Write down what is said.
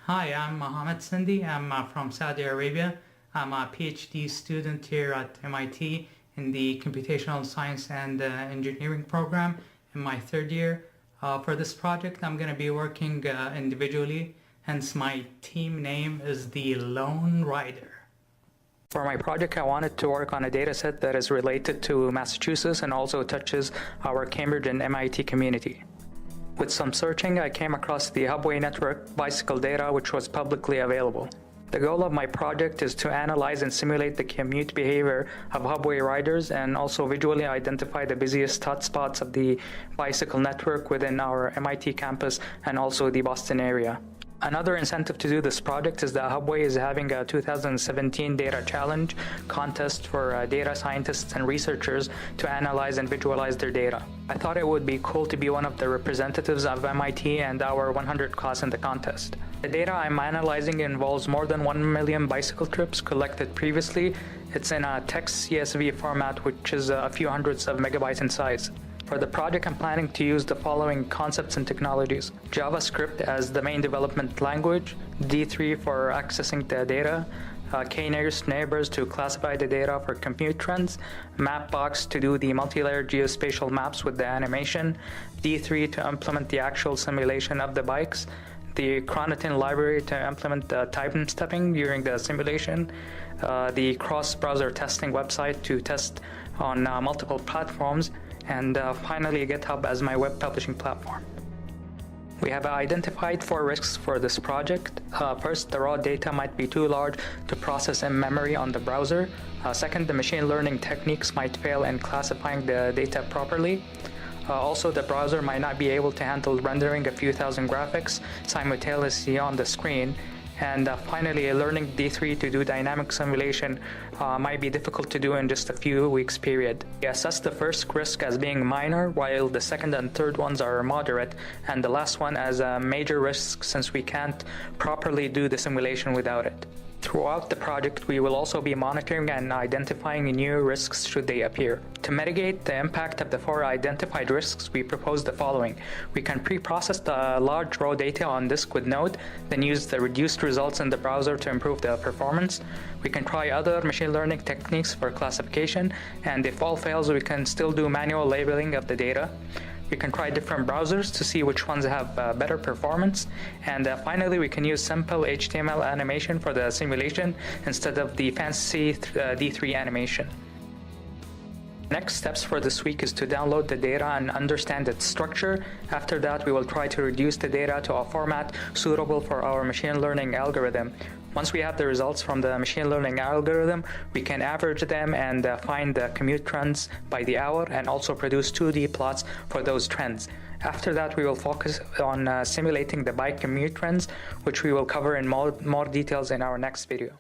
Hi, I'm Mohammed Sindhi. I'm from Saudi Arabia. I'm a PhD student here at MIT in the Computational Science and Engineering program in my third year. For this project, I'm going to be working individually, hence my team name is theLoneRider. For my project, I wanted to work on a dataset that is related to Massachusetts and also touches our Cambridge and MIT community. With some searching, I came across the Hubway network bicycle data, which was publicly available. The goal of my project is to analyze and simulate the commute behavior of Hubway riders and also visually identify the busiest hotspots of the bicycle network within our MIT campus and also the Boston area. Another incentive to do this project is that Hubway is having a 2017 data challenge contest for data scientists and researchers to analyze and visualize their data. I thought it would be cool to be one of the representatives of MIT and our 100 class in the contest. The data I'm analyzing involves more than 1 million bicycle trips collected previously. It's in a text CSV format, which is a few hundreds of megabytes in size. For the project, I'm planning to use the following concepts and technologies: JavaScript as the main development language, D3 for accessing the data, k-nearest neighbors to classify the data for commute trends, Mapbox to do the multi-layer geospatial maps with the animation, D3 to implement the actual simulation of the bikes, the Chronotin library to implement the time stepping during the simulation, the cross-browser testing website to test on multiple platforms, and finally GitHub as my web publishing platform. We have identified 4 risks for this project. First, the raw data might be too large to process in memory on the browser. Second, the machine learning techniques might fail in classifying the data properly. Also, the browser might not be able to handle rendering a few thousand graphics simultaneously on the screen. And finally, learning D3 to do dynamic simulation might be difficult to do in just a few weeks period. We assess the first risk as being minor, while the second and third ones are moderate, and the last one as a major risk since we can't properly do the simulation without it. Throughout the project, we will also be monitoring and identifying new risks should they appear. To mitigate the impact of the 4 identified risks, we propose the following. We can pre-process the large raw data on disk with Node, then use the reduced results in the browser to improve the performance. We can try other machine learning techniques for classification, and if all fails, we can still do manual labeling of the data. We can try different browsers to see which ones have better performance. And finally, we can use simple HTML animation for the simulation instead of the fancy D3 animation. Next steps for this week is to download the data and understand its structure. After that, we will try to reduce the data to a format suitable for our machine learning algorithm. Once we have the results from the machine learning algorithm, we can average them and find the commute trends by the hour and also produce 2D plots for those trends. After that, we will focus on simulating the bike commute trends, which we will cover in more details in our next video.